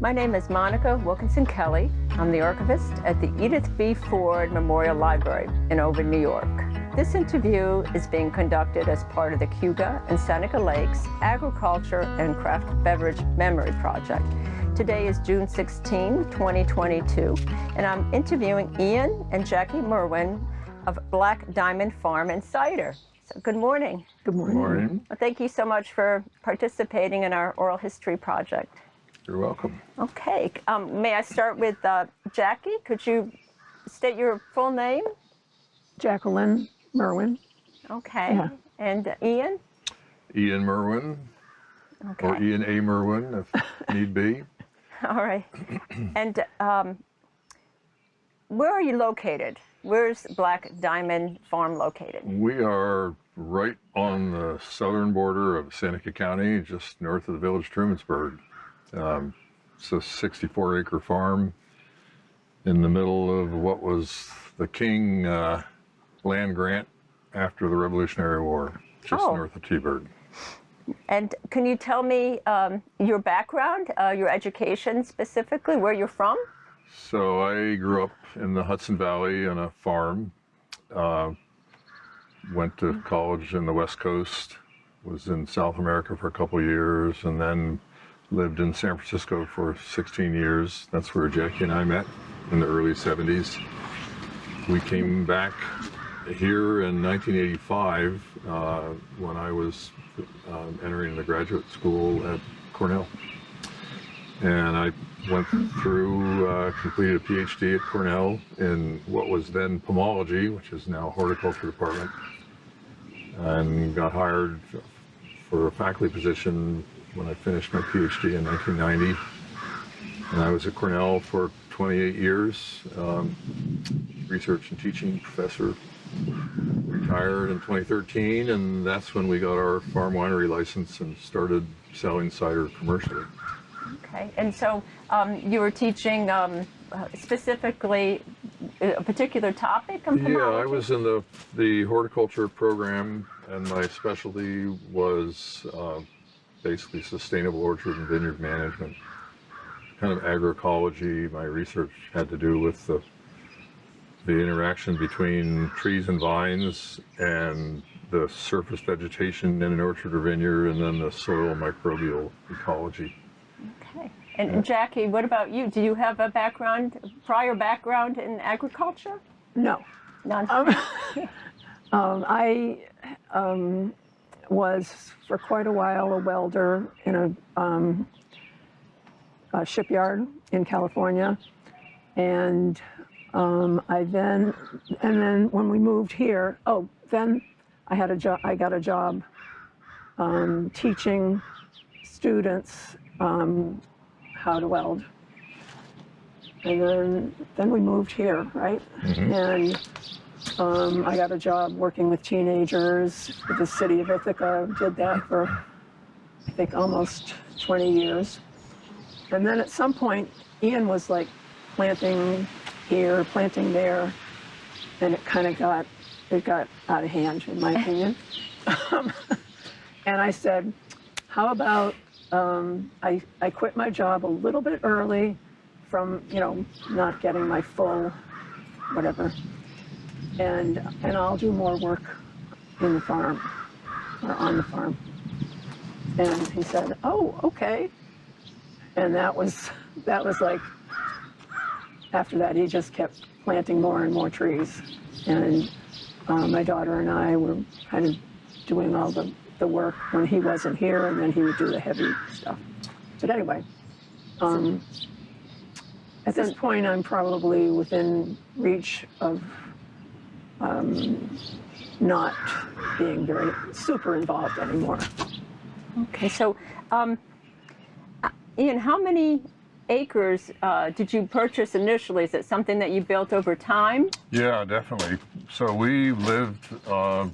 My name is Monica Wilkinson Kelly. I'm the archivist at the Edith B. Ford Memorial Library in Overton, New York. This interview is being conducted as part of the Cayuga and Seneca Lakes Agriculture and Craft Beverage Memory Project. Today is June 16, 2022, and I'm interviewing Ian and Jackie Merwin of Black Diamond Farm and Cider. So good morning. Good morning. Good morning. Well, thank you so much for participating in our oral history project. You're welcome. Okay, may I start with Jackie? Could you state your full name? Jacqueline Merwin. Okay, Yeah. and Ian? Ian Merwin, Okay, or Ian A. Merwin, if need be. all right. And where are you located? Where's Black Diamond Farm located? We are right on the southern border of Seneca County, just north of the village of Trumansburg. It's a 64-acre farm in the middle of what was the King land grant after the Revolutionary War, just north of T-Burg. And can you tell me your background, your education specifically, where you're from? So I grew up in the Hudson Valley on a farm, went to college in the West Coast, was in South America for a couple of years, and then lived in San Francisco for 16 years. That's where Jackie and I met in the early 70s. We came back here in 1985 when I was entering the graduate school at Cornell. And I went through, completed a PhD at Cornell in what was then pomology, which is now horticulture department, and got hired for a faculty position when I finished my PhD in 1990. And I was at Cornell for 28 years, research and teaching professor. Retired in 2013, and that's when we got our farm winery license and started selling cider commercially. Okay, and so you were teaching specifically a particular topic in pomology? Yeah, I was in the horticulture program, and my specialty was basically sustainable orchard and vineyard management, kind of agroecology. My research had to do with the interaction between trees and vines and the surface vegetation in an orchard or vineyard, and then the soil microbial ecology. Okay. And Jackie, what about you? Do you have a prior background in agriculture? No. None. I was for quite a while a welder in a shipyard in California, and then when we moved here, then I had a job. I got a job teaching students how to weld, and then we moved here, right? Mm-hmm. And I got a job working with teenagers with the city of Ithaca. Did that for I think almost 20 years, and then at some point, Ian was like planting here, planting there, and it kind of got out of hand, in my opinion. And I said, how about I quit my job a little bit early from, not getting my full whatever, and I'll do more work in the farm or on the farm. And he said, oh, okay. And that was like, after that, he just kept planting more and more trees. And my daughter and I were kind of doing all the work when he wasn't here, and then he would do the heavy stuff. But anyway, at this point, I'm probably within reach of not being very super involved anymore. Okay, so Ian, how many acres did you purchase initially? Is it something that you built over time? Yeah, definitely. So we lived on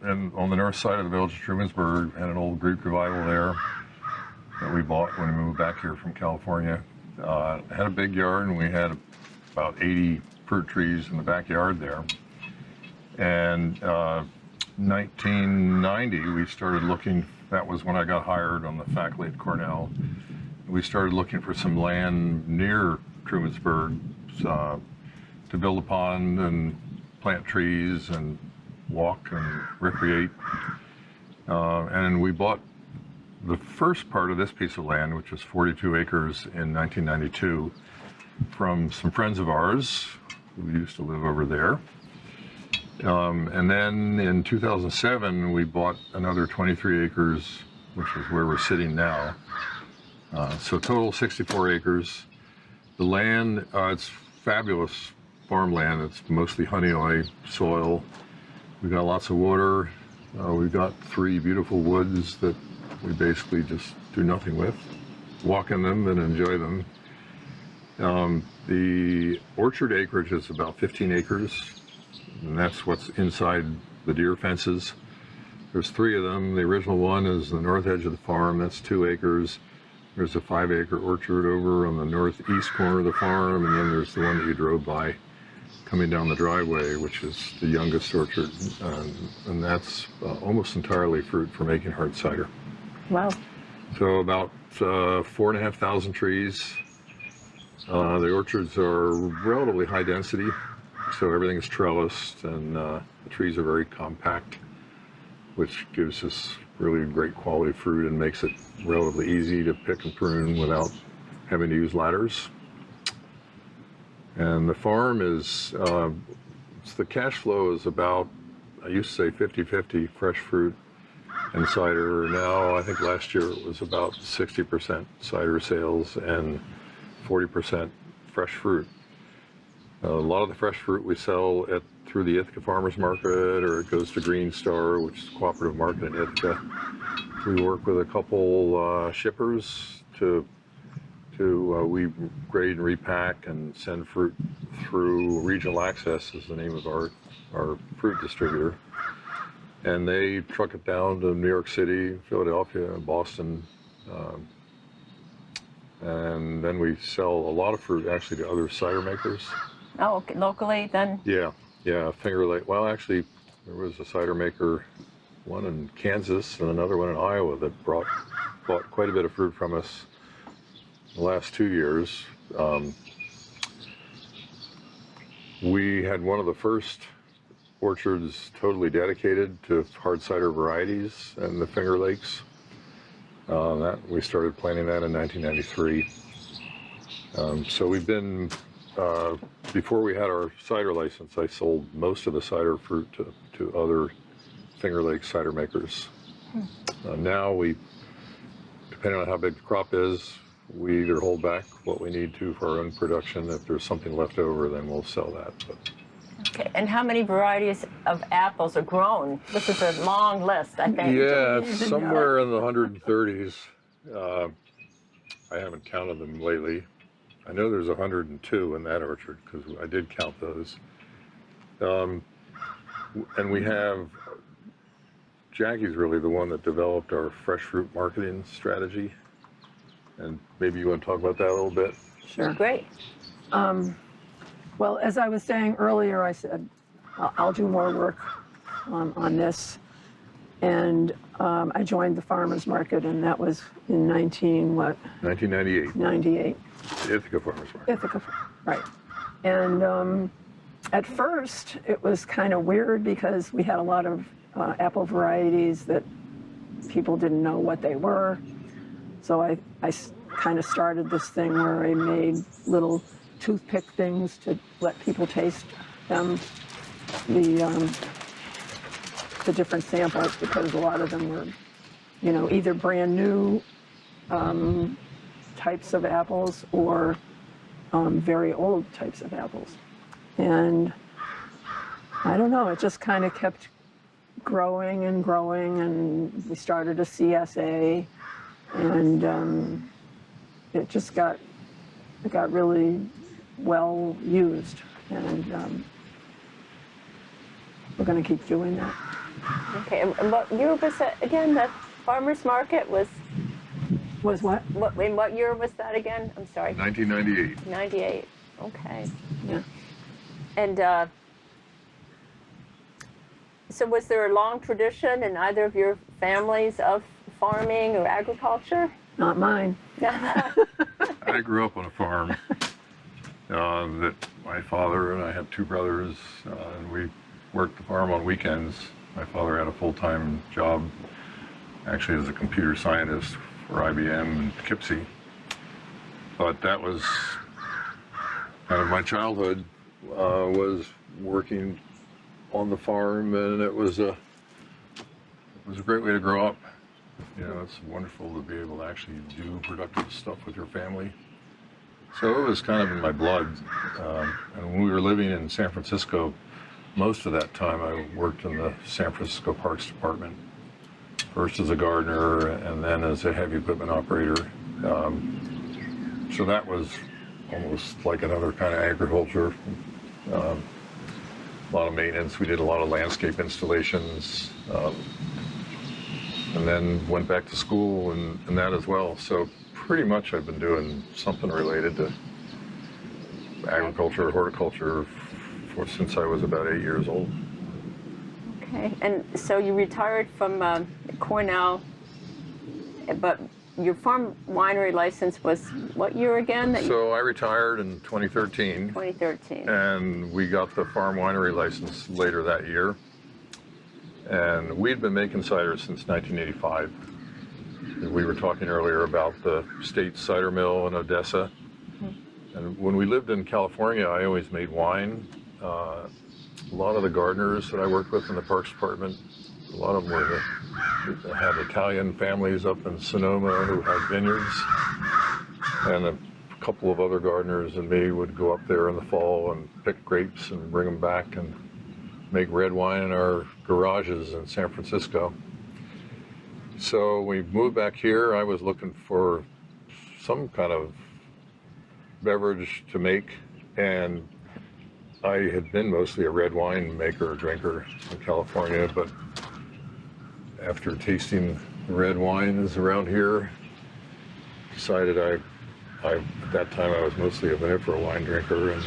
the north side of the village of Trumansburg, had an old Greek revival there that we bought when we moved back here from California. Had a big yard, and we had about 80 fruit trees in the backyard there. And 1990, we started looking. That was when I got hired on the faculty at Cornell. we started looking for some land near Trumansburg to build upon and plant trees and walk and recreate. And we bought the first part of this piece of land, which was 42 acres in 1992, from some friends of ours who used to live over there. And then in 2007, we bought another 23 acres, which is where we're sitting now. So total 64 acres. The land, it's fabulous farmland. It's mostly honey eye soil. We've got lots of water. We've got 3 beautiful woods that we basically just do nothing with. Walk in them and enjoy them. The orchard acreage is about 15 acres, and that's what's inside the deer fences. There's 3 of them. The original one is the north edge of the farm. That's 2 acres. There's a 5-acre orchard over on the northeast corner of the farm, and then there's the one that you drove by coming down the driveway, which is the youngest orchard, and that's almost entirely fruit for making hard cider. Wow. So about 4,500 trees. The orchards are relatively high density, so everything is trellised, and the trees are very compact, which gives us really great quality fruit and makes it relatively easy to pick and prune without having to use ladders. And the farm is, the cash flow is about, I used to say 50-50 fresh fruit and cider. Now, I think last year it was about 60% cider sales and 40% fresh fruit. A lot of the fresh fruit we sell through the Ithaca Farmers Market, or it goes to Green Star, which is a cooperative market in Ithaca. We work with a couple shippers we grade and repack and send fruit through Regional Access, is the name of our fruit distributor. And they truck it down to New York City, Philadelphia, Boston. And then we sell a lot of fruit actually to other cider makers. Oh, okay. Locally then? Yeah, Finger Lake. Well, actually, there was a cider maker, one in Kansas and another one in Iowa, that bought quite a bit of fruit from us the last 2 years. We had one of the first orchards totally dedicated to hard cider varieties in the Finger Lakes. We started planting that in 1993. So we've been, before we had our cider license, I sold most of the cider fruit to other Finger Lake cider makers. Now depending on how big the crop is, we either hold back what we need to for our own production. If there's something left over, then we'll sell that. But. Okay, and how many varieties of apples are grown? This is a long list, I think. Yeah, it's somewhere in the 130s. I haven't counted them lately. I know there's 102 in that orchard because I did count those. And we have, Jackie's really the one that developed our fresh fruit marketing strategy. And maybe you want to talk about that a little bit? Sure. Great. Well, as I was saying earlier, I said I'll do more work on this, and I joined the farmers market, and that was in 1998. 98. Ithaca Farmers Market. Ithaca, right. And at first, it was kind of weird because we had a lot of apple varieties that people didn't know what they were. So I kind of started this thing where I made little toothpick things to let people taste them, the different samples, because a lot of them were, either brand new types of apples or very old types of apples. And I don't know, it just kind of kept growing and growing, and we started a CSA, and it just got really well used, and we're going to keep doing that. Okay, and what year was that again? The farmers market was what? In what year was that again? I'm sorry. 1998. 98. Okay. Yeah. And so was there a long tradition in either of your families of farming or agriculture? Not mine. I grew up on a farm that my father and I had two brothers, and we worked the farm on weekends. My father had a full-time job, actually as a computer scientist for IBM in Poughkeepsie. But that was kind of my childhood, was working on the farm, and it was a great way to grow up. You know, it's wonderful to be able to actually do productive stuff with your family. So it was kind of in my blood. And when we were living in San Francisco, most of that time I worked in the San Francisco Parks Department, first as a gardener and then as a heavy equipment operator. So that was almost like another kind of agriculture. A lot of maintenance. We did a lot of landscape installations. And then went back to school and that as well. So pretty much I've been doing something related to agriculture, horticulture since I was about 8 years old. Okay, and so you retired from Cornell, but your farm winery license was what year again? So I retired in 2013. 2013. And we got the farm winery license later that year. And we'd been making cider since 1985. We were talking earlier about the state cider mill in Odessa. Mm-hmm. And when we lived in California, I always made wine. A lot of the gardeners that I worked with in the Parks Department, a lot of them had Italian families up in Sonoma who had vineyards. And a couple of other gardeners and me would go up there in the fall and pick grapes and bring them back and make red wine in our garages in San Francisco. So we moved back here. I was looking for some kind of beverage to make, and I had been mostly a red wine maker or drinker in California, but after tasting the red wines around here, decided at that time I was mostly a vinifera wine drinker, and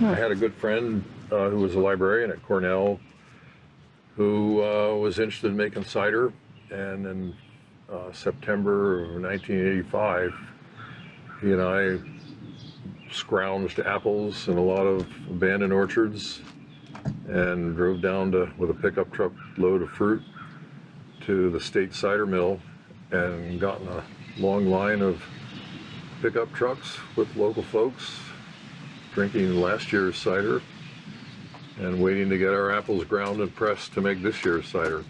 I had a good friend who was a librarian at Cornell who was interested in making cider, and in September of 1985, he and I scrounged apples in a lot of abandoned orchards and drove down with a pickup truck load of fruit to the state cider mill and got in a long line of pickup trucks with local folks drinking last year's cider and waiting to get our apples ground and pressed to make this year's cider.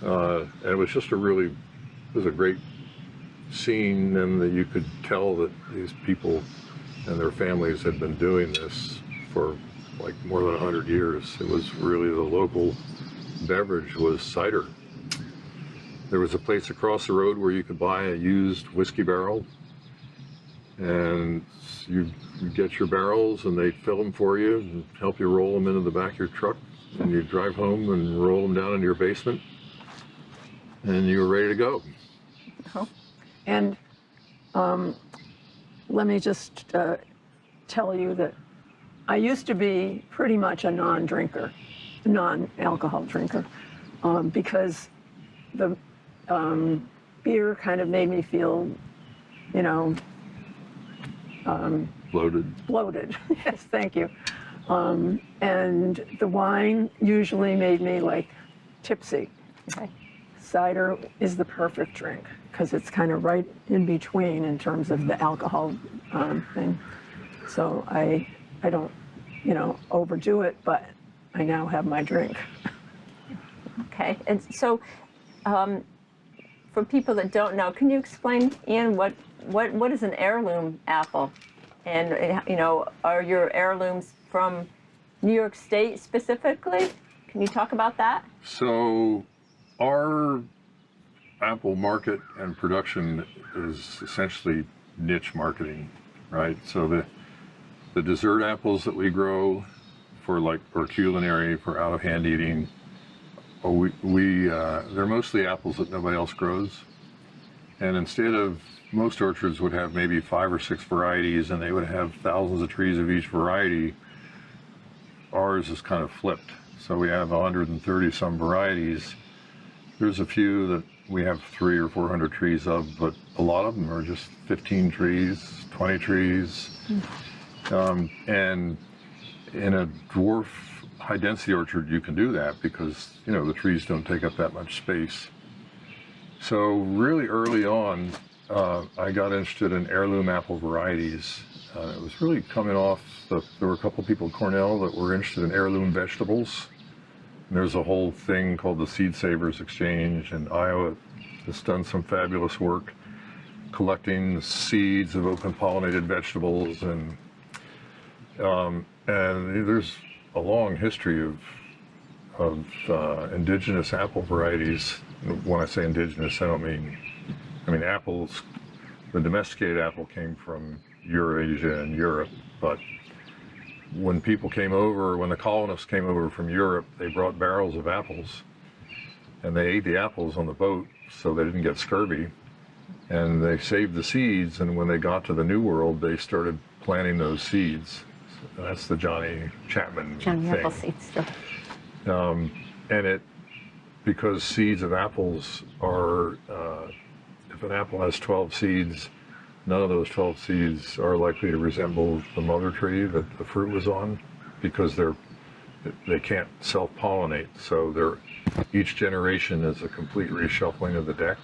And it was just it was a great scene, and that you could tell that these people and their families had been doing this for like more than 100 years. It was really the local beverage was cider. There was a place across the road where you could buy a used whiskey barrel, and you get your barrels and they'd fill them for you and help you roll them into the back of your truck, and you'd drive home and roll them down into your basement, and you were ready to go. Oh. And let me just tell you that I used to be pretty much a non-drinker, non-alcohol drinker, because the beer kind of made me feel, you know, bloated. Yes, thank you. And the wine usually made me like tipsy. Okay. Cider is the perfect drink because it's kind of right in between in terms of the alcohol thing. So I don't, you know, overdo it, but I now have my drink. Okay, and so for people that don't know, can you explain, Ian, what is an heirloom apple? And, you know, are your heirlooms from New York State specifically? Can you talk about that? So our apple market and production is essentially niche marketing, right? So the dessert apples that we grow for culinary, for out of hand eating, they're mostly apples that nobody else grows. And instead of, most orchards would have maybe 5 or 6 varieties and they would have thousands of trees of each variety. Ours is kind of flipped. So we have 130 some varieties. There's a few that we have 300 or 400 trees of, but a lot of them are just 15 trees, 20 trees. And in a dwarf high density orchard, you can do that because, you know, the trees don't take up that much space. So really early on, I got interested in heirloom apple varieties. It was really coming off, there were a couple people at Cornell that were interested in heirloom vegetables. And there's a whole thing called the Seed Savers Exchange in Iowa that's done some fabulous work collecting seeds of open pollinated vegetables, and there's a long history of indigenous apple varieties. When I say indigenous, I mean apples. The domesticated apple came from Eurasia and Europe, but when people came over, when the colonists came over from Europe, they brought barrels of apples, and they ate the apples on the boat so they didn't get scurvy, and they saved the seeds, and when they got to the New World, they started planting those seeds. So that's the Johnny Chapman Johnny thing. Appleseed stuff. And because seeds of apples are, if an apple has 12 seeds, none of those 12 seeds are likely to resemble the mother tree that the fruit was on, because they can't self-pollinate. So each generation is a complete reshuffling of the deck.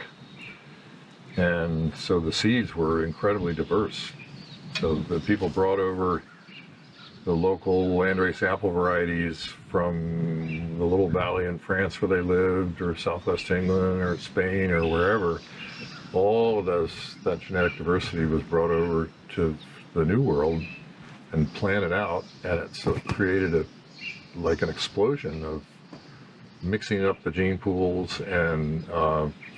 And so the seeds were incredibly diverse. So the people brought over the local landrace apple varieties from the little valley in France where they lived, or Southwest England, or Spain, or wherever. All of that genetic diversity was brought over to the New World and planted out, and so it created like an explosion of mixing up the gene pools and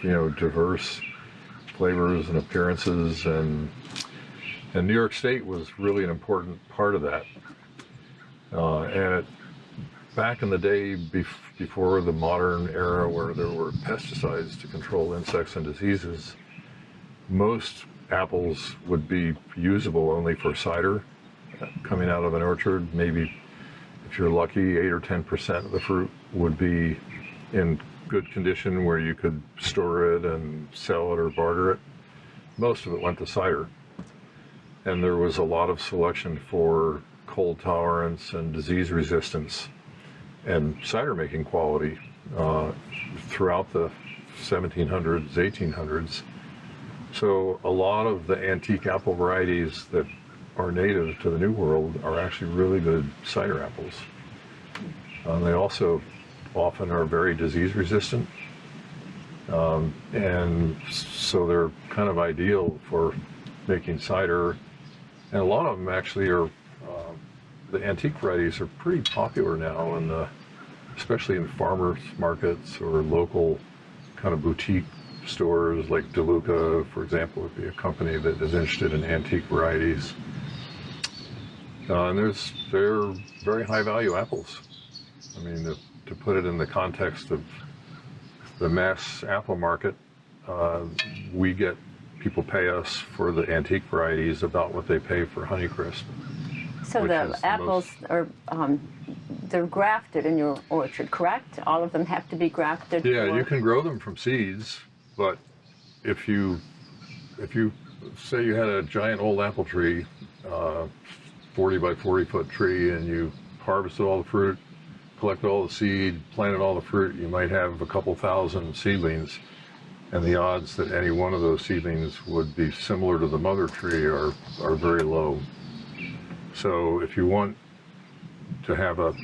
diverse flavors and appearances, and New York State was really an important part of that. Back in the day, before the modern era where there were pesticides to control insects and diseases, most apples would be usable only for cider coming out of an orchard. Maybe, if you're lucky, 8 or 10% of the fruit would be in good condition where you could store it and sell it or barter it. Most of it went to cider. And there was a lot of selection for cold tolerance and disease resistance and cider making quality throughout the 1700s, 1800s. So a lot of the antique apple varieties that are native to the New World are actually really good cider apples. They also often are very disease resistant. And so they're kind of ideal for making cider. And a lot of them actually are, the antique varieties are pretty popular now, especially in farmers markets or local kind of boutique stores. Like DeLuca, for example, would be a company that is interested in antique varieties. And they're very high value apples. I mean, to put it in the context of the mass apple market, people pay us for the antique varieties about what they pay for Honeycrisp. So the apples are, they're grafted in your orchard, correct? All of them have to be grafted? Yeah, you can grow them from seeds, but if you say you had a giant old apple tree, 40 by 40 foot tree, and you harvested all the fruit, collected all the seed, planted all the fruit, you might have a couple thousand seedlings, and the odds that any one of those seedlings would be similar to the mother tree are very low. So if you want to have an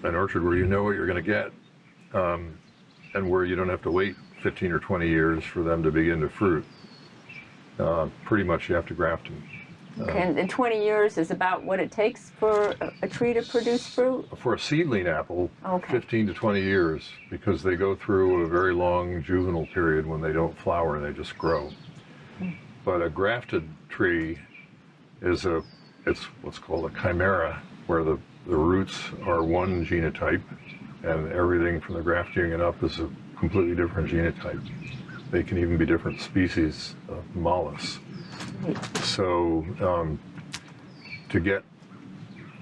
orchard where you know what you're going to get, and where you don't have to wait 15 or 20 years for them to begin to fruit, pretty much you have to graft them. Okay, and 20 years is about what it takes for a tree to produce fruit? For a seedling apple, okay. 15 to 20 years, because they go through a very long juvenile period when they don't flower, they just grow. But a grafted tree is it's what's called a chimera, where the roots are one genotype, and everything from the grafting and up is a completely different genotype. They can even be different species of mollusks. So to get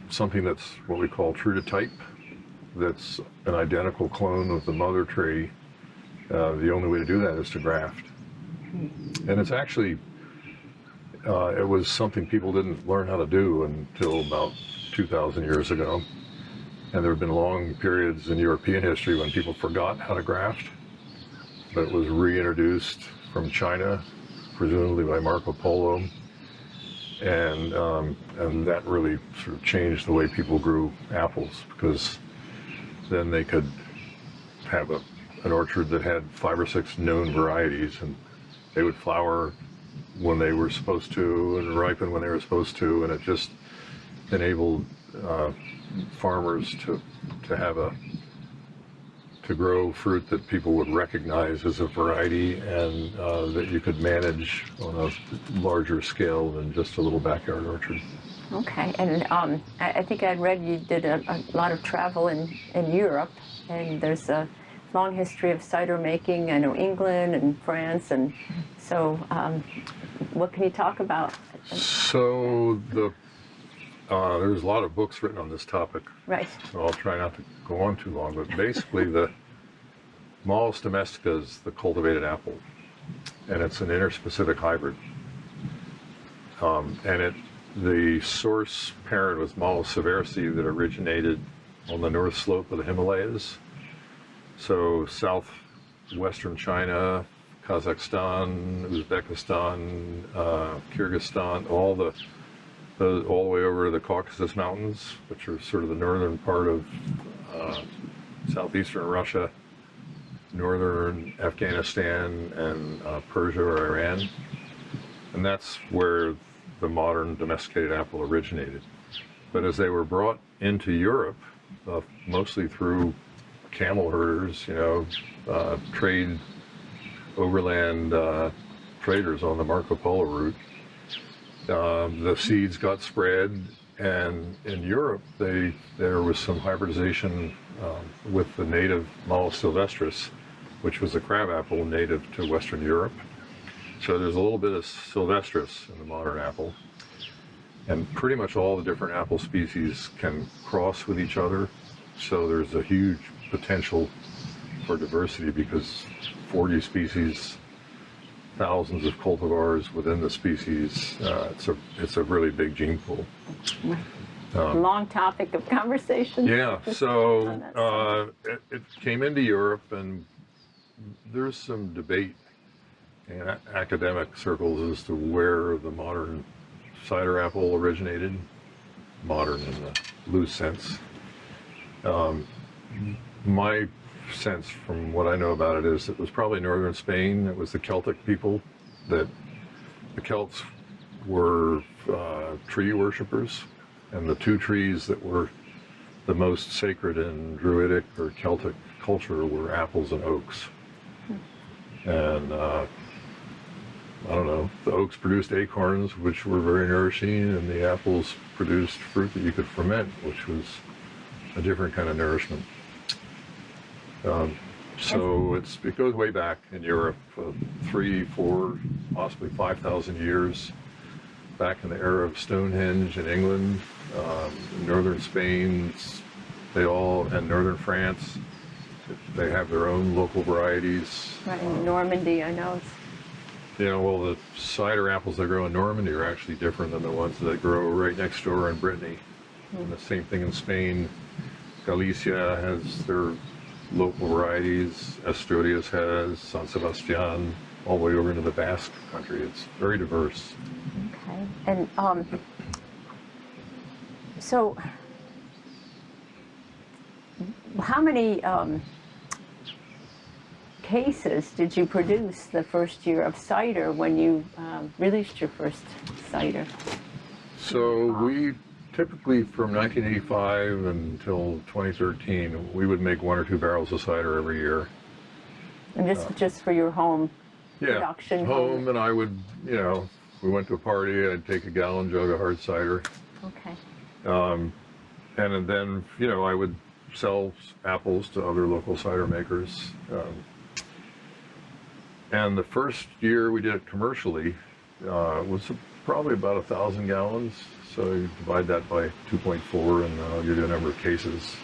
something that's what we call true to type, that's an identical clone of the mother tree, The only way to do that is to graft. And it's actually, it was something people didn't learn how to do until about 2,000 years ago. And there have been long periods in European history when people forgot how to graft, but it was reintroduced from China, presumably by Marco Polo. And that really sort of changed the way people grew apples, because then they could have an orchard that had 5 or 6 known varieties, and they would flower when they were supposed to and ripen when they were supposed to, and it just enabled farmers to grow fruit that people would recognize as a variety, and that you could manage on a larger scale than just a little backyard orchard. Okay, and I think I read you did a lot of travel in Europe, and there's a long history of cider making. I know England and France, and so what can you talk about? So there's a lot of books written on this topic. Right. So I'll try not to go on too long, but basically the Malus domestica is the cultivated apple, and it's an interspecific hybrid. And the source parent was Malus seversi that originated on the north slope of the Himalayas. So southwestern China, Kazakhstan, Uzbekistan, Kyrgyzstan, all the way over to the Caucasus Mountains, which are sort of the northern part of southeastern Russia, northern Afghanistan, and Persia or Iran. And that's where the modern domesticated apple originated. But as they were brought into Europe, mostly through camel herders, trade overland traders on the Marco Polo route, the seeds got spread, and in Europe there was some hybridization with the native Malus sylvestris, which was a crabapple native to Western Europe. So there's a little bit of sylvestris in the modern apple, and pretty much all the different apple species can cross with each other. So there's a huge potential for diversity, because 40 species, thousands of cultivars within the species, it's a really big gene pool. Long topic of conversation. Yeah, so it came into Europe, and there's some debate in academic circles as to where the modern cider apple originated, modern in the loose sense. My sense from what I know about it is it was probably northern Spain. It was the Celtic people. That the Celts were tree worshippers, and the 2 trees that were the most sacred in Druidic or Celtic culture were apples and oaks. And I don't know, the oaks produced acorns, which were very nourishing, and the apples produced fruit that you could ferment, which was a different kind of nourishment. So it goes way back in Europe, 3, 4, possibly 5,000 years, back in the era of Stonehenge in England, northern Spain, and northern France. They have their own local varieties. Right, in Normandy, I know. Well, the cider apples that grow in Normandy are actually different than the ones that grow right next door in Brittany. And the same thing in Spain. Galicia has their local varieties. Asturias has, San Sebastian, all the way over into the Basque country. It's very diverse. Okay, and so how many cases did you produce the first year of cider when you released your first cider? So we typically, from 1985 until 2013, we would make 1 or 2 barrels of cider every year. And this was just for your home production? Home, and I would, we went to a party, I'd take a gallon jug of hard cider. Okay. And then, I would sell apples to other local cider makers. And the first year we did it commercially was probably about 1,000 gallons. So you divide that by 2.4, and I'll give you a number of cases.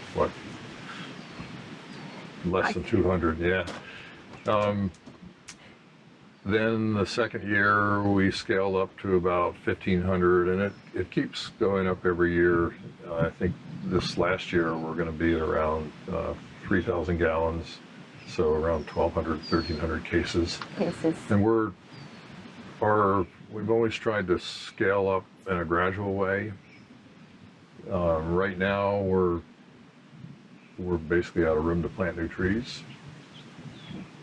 Less than 200, yeah. Then the second year we scaled up to about 1,500, and it keeps going up every year. I think this last year we're going to be at around 3,000 gallons, so around 1,200, 1,300 cases. And we've always tried to scale up in a gradual way. Right now we're basically out of room to plant new trees.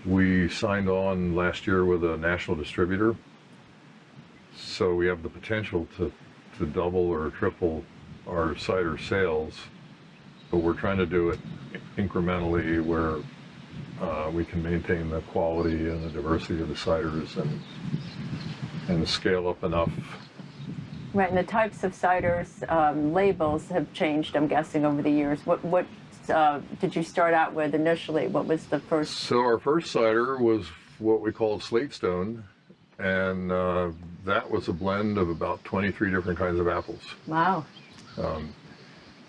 We signed on last year with a national distributor, so we have the potential to double or triple our cider sales, but we're trying to do it incrementally where we can maintain the quality and the diversity of the ciders and scale up enough. Right, and the types of ciders, labels have changed, I'm guessing, over the years. What did you start out with initially? What was the first? So our first cider was what we called Slate Stone, and that was a blend of about 23 different kinds of apples. Wow.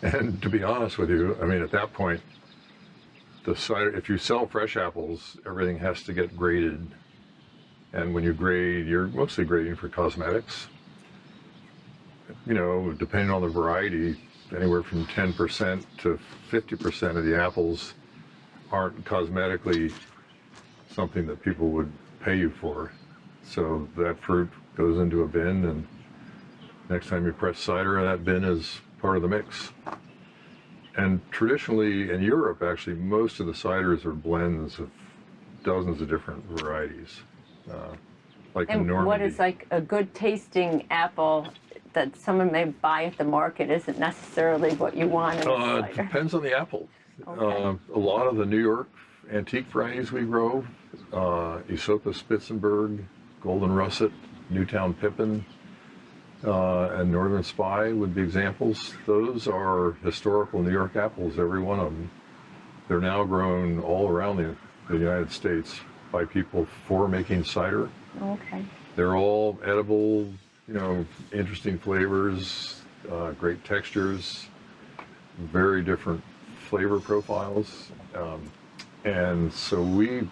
And to be honest with you, I mean, at that point, the cider, if you sell fresh apples, everything has to get graded. And when you grade, you're mostly grading for cosmetics. You know, depending on the variety, anywhere from 10% to 50% of the apples aren't cosmetically something that people would pay you for. So that fruit goes into a bin, and next time you press cider, that bin is part of the mix. And traditionally in Europe, actually, most of the ciders are blends of dozens of different varieties. Like in Normandy. What is like a good tasting apple that someone may buy at the market isn't necessarily what you want in a cider? It depends on the apple. Okay. A lot of the New York antique varieties we grow, Isopa Spitzenberg, Golden Russet, Newtown Pippin, and Northern Spy would be examples. Those are historical New York apples, every one of them. They're now grown all around the United States by people for making cider. Okay. They're all edible, you know, interesting flavors, great textures, very different flavor profiles. And so we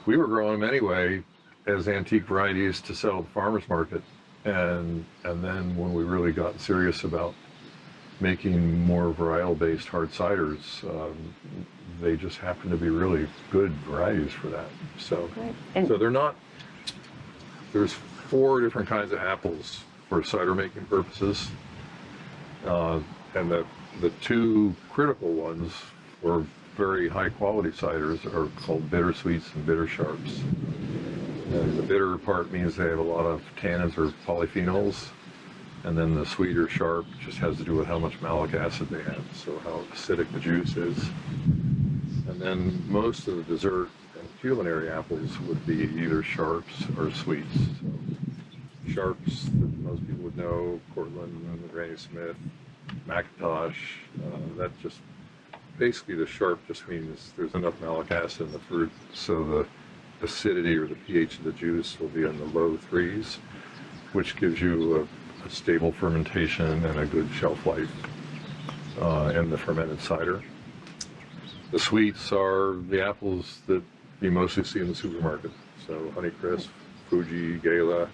were growing them anyway as antique varieties to sell at the farmer's market. And then when we really got serious about making more varietal-based hard ciders, they just happen to be really good varieties for that. So, so there's 4 different kinds of apples for cider making purposes. And the 2 critical ones for very high quality ciders are called bittersweets and bitter sharps. And the bitter part means they have a lot of tannins or polyphenols, and then the sweet or sharp just has to do with how much malic acid they have, so how acidic the juice is. And then most of the dessert and culinary apples would be either sharps or sweets. So sharps that most people would know, Cortland and Granny Smith, McIntosh, that just basically the sharp just means there's enough malic acid in the fruit, so the acidity or the pH of the juice will be in the low 3s, which gives you a stable fermentation and a good shelf life in the fermented cider. The sweets are the apples that you mostly see in the supermarket. So Honeycrisp, Fuji, Gala,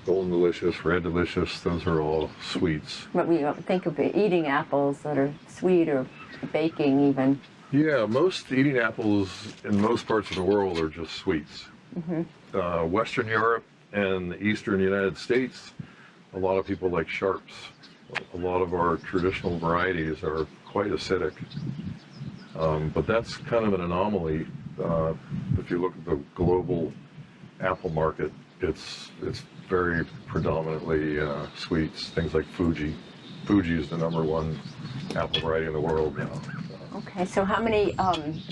Golden Delicious, Red Delicious, those are all sweets. But we think of eating apples that are sweet or baking even. Yeah, most eating apples in most parts of the world are just sweets. Mm-hmm. Western Europe and the Eastern United States, a lot of people like sharps. A lot of our traditional varieties are quite acidic. But that's kind of an anomaly. If you look at the global apple market, it's very predominantly sweets, things like Fuji. Fuji is the #1 apple variety in the world now. Okay, so how many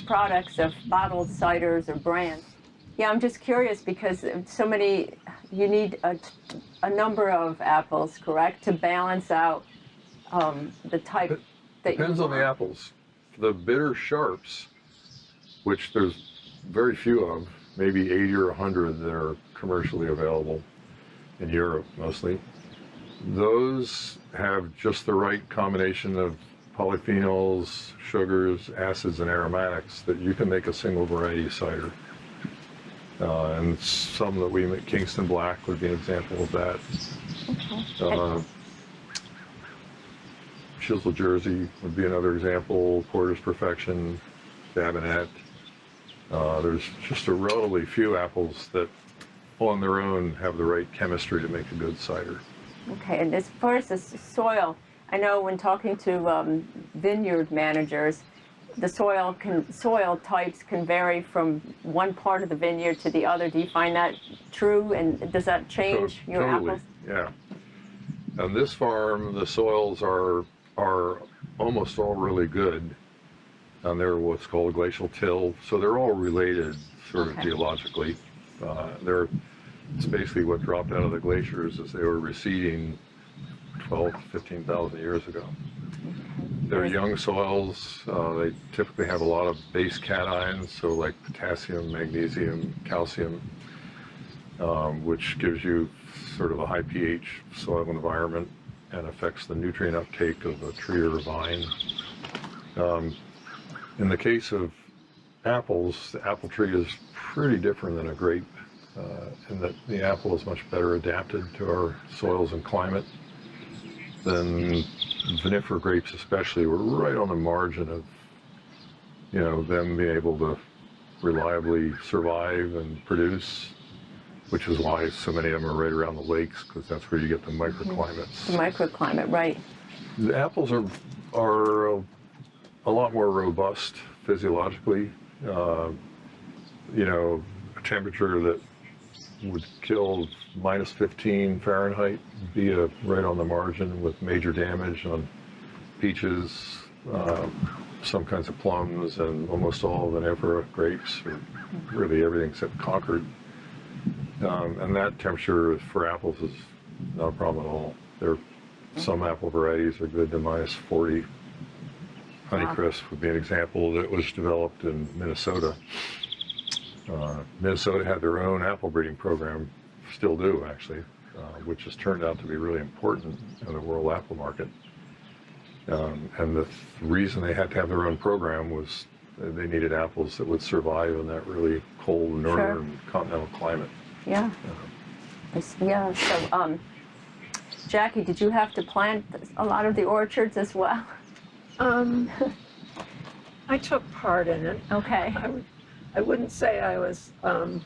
products of bottled ciders or brands? Yeah, I'm just curious because so many, you need a number of apples, correct, to balance out the type that you Depends on the apples. The bitter sharps, which there's very few of, maybe 80 or 100 that are commercially available in Europe mostly. Those have just the right combination of polyphenols, sugars, acids, and aromatics that you can make a single variety cider. And some that we make, Kingston Black would be an example of that. Okay. Chisel Jersey would be another example. Porter's Perfection, Babinet. There's just a relatively few apples that on their own have the right chemistry to make a good cider. Okay, and as far as the soil, I know when talking to vineyard managers, the soil types can vary from one part of the vineyard to the other. Do you find that true, and does that change your Totally, apples? yeah. On this farm, the soils are almost all really good. And they're what's called glacial till, so they're all related sort of geologically. It's basically what dropped out of the glaciers as they were receding 12 to 15,000 years ago. They're young soils. They typically have a lot of base cations, so like potassium, magnesium, calcium, which gives you sort of a high pH soil environment and affects the nutrient uptake of a tree or a vine. In the case of apples, the apple tree is pretty different than a grape in that the apple is much better adapted to our soils and climate than vinifera grapes especially. We're right on the margin of, them being able to reliably survive and produce, which is why so many of them are right around the lakes, because that's where you get the microclimates. The microclimate, right. The apples are a lot more robust physiologically. A temperature that would kill minus 15 Fahrenheit would be right on the margin with major damage on peaches, some kinds of plums, and almost all vinifera grapes, or really everything except Concord. And that temperature for apples is not a problem at all. Some apple varieties are good to minus 40. Honeycrisp would be an example that was developed in Minnesota. Minnesota had their own apple breeding program, still do actually, which has turned out to be really important in the world apple market. And the reason they had to have their own program was they needed apples that would survive in that really cold northern continental climate. Yeah. Yeah. So, Jackie, did you have to plant a lot of the orchards as well? I took part in it. Okay. I wouldn't say I was. I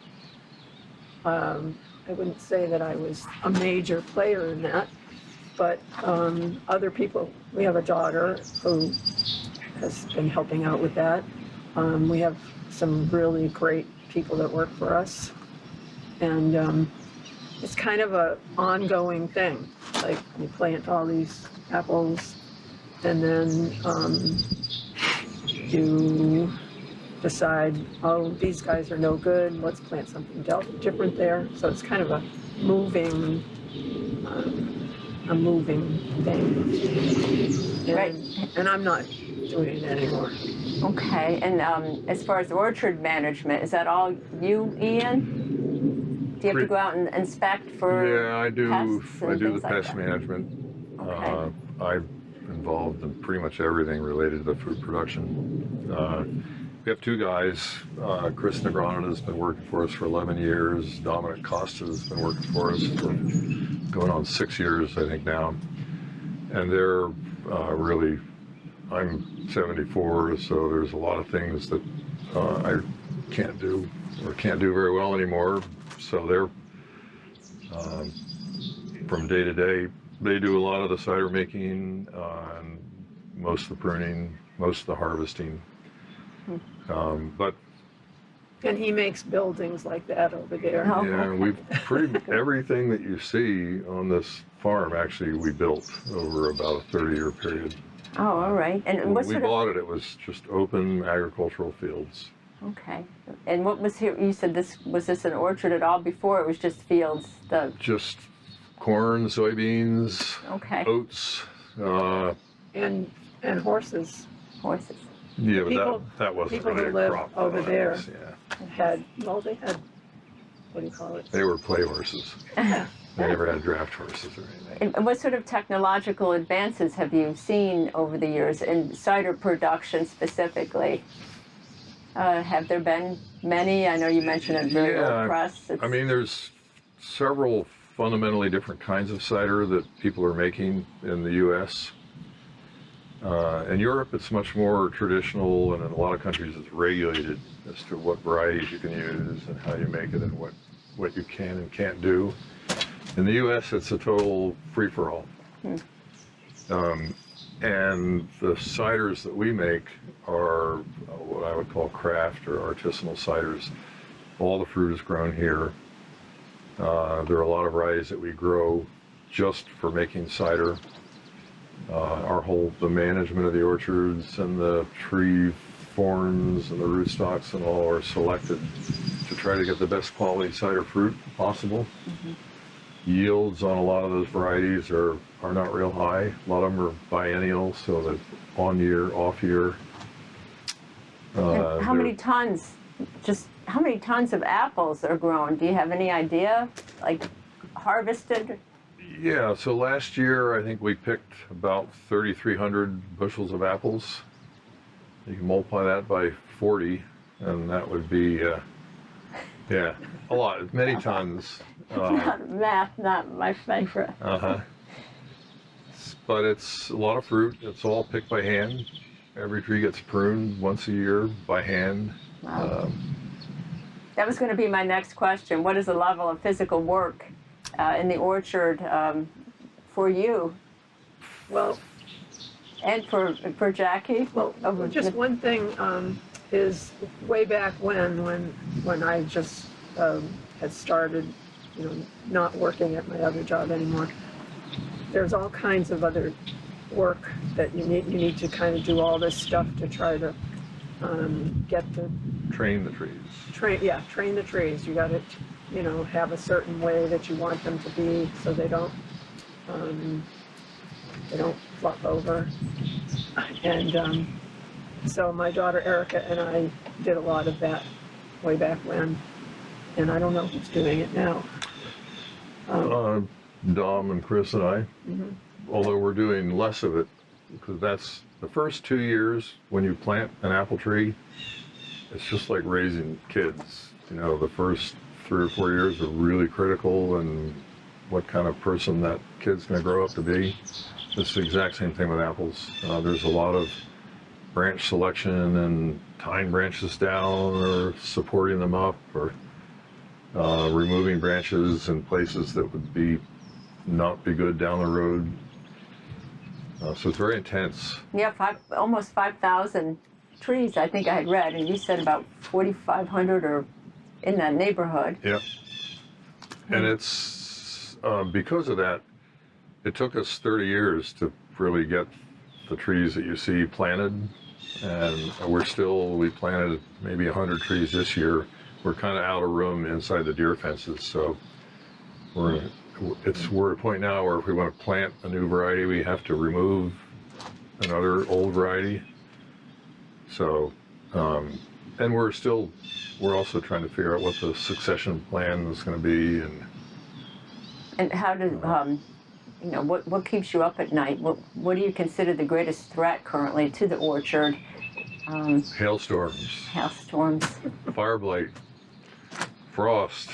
wouldn't say that I was a major player in that, but other people. We have a daughter who has been helping out with that. We have some really great people that work for us, and it's kind of a ongoing thing. Like you plant all these apples, and then you decide, oh, these guys are no good, let's plant something different there. So it's kind of a moving thing. Right. And I'm not doing it anymore. Okay. And as far as orchard management, is that all you, Ian? Do you have to go out and inspect for Yeah, I do. pests and I do things the like pest that? management. Okay. I'm involved in pretty much everything related to the food production. We have two guys. Chris Negron has been working for us for 11 years. Dominic Costa has been working for us for going on 6 years, I think now. And they're really, I'm 74, so there's a lot of things that I can't do or can't do very well anymore. So they're, from day to day, they do a lot of the cider making and most of the pruning, most of the harvesting. But And he makes buildings like that over there. Oh. yeah, we've everything that you see on this farm actually we built over about a 30-year period. Oh, all right. And When what we sort of? bought it was just open agricultural fields. Okay. And what was here? You said was this an orchard at all before? It was just fields. Just corn, soybeans, Okay. oats. And horses. Horses. Yeah, but People- that wasn't people really who a live crop. over there. Yeah, They had, what do you call it? they were play horses. They never had draft horses or anything. And what sort of technological advances have you seen over the years in cider production specifically? Have there been many? I know you mentioned a very old press. I mean, there's several fundamentally different kinds of cider that people are making in the U.S. In Europe, it's much more traditional, and in a lot of countries, it's regulated as to what varieties you can use and how you make it and what you can and can't do. In the U.S., it's a total free-for-all. And the ciders that we make are what I would call craft or artisanal ciders. All the fruit is grown here. There are a lot of varieties that we grow just for making cider. The management of the orchards and the tree forms and the rootstocks and all are selected to try to get the best quality cider fruit possible. Yields on a lot of those varieties are not real high. A lot of them are biennial, so that on year, off year. And how many tons of apples are grown? Do you have any idea? Like harvested? Yeah, so last year I think we picked about 3,300 bushels of apples. You can multiply that by 40, and that would be, a lot, many tons. Math, not my favorite. But it's a lot of fruit. It's all picked by hand. Every tree gets pruned once a year by hand. Wow. That was going to be my next question. What is the level of physical work in the orchard for you? Well, and for Jackie? Well, just one thing is way back when I just had started, not working at my other job anymore. There's all kinds of other work that you need to kind of do all this stuff to try to get the train the trees. Train the trees. You got to, have a certain way that you want them to be so they don't flop over. And so my daughter Erica and I did a lot of that way back when, and I don't know who's doing it now. Dom and Chris and I, although we're doing less of it, because that's the first 2 years when you plant an apple tree, it's just like raising kids. The first 3 or 4 years are really critical, and what kind of person that kid's going to grow up to be. It's the exact same thing with apples. There's a lot of branch selection and tying branches down or supporting them up or removing branches in places that would not be good down the road. So it's very intense. Yeah, almost 5,000 trees I think I had read, and you said about 4,500 or in that neighborhood. Yeah. And it's because of that, it took us 30 years to really get the trees that you see planted, and we planted maybe 100 trees this year. We're kind of out of room inside the deer fences, so we're at a point now where if we want to plant a new variety, we have to remove another old variety. So, and we're also trying to figure out what the succession plan is going to be, and how does what keeps you up at night? What do you consider the greatest threat currently to the orchard? Hailstorms, fire blight, frost,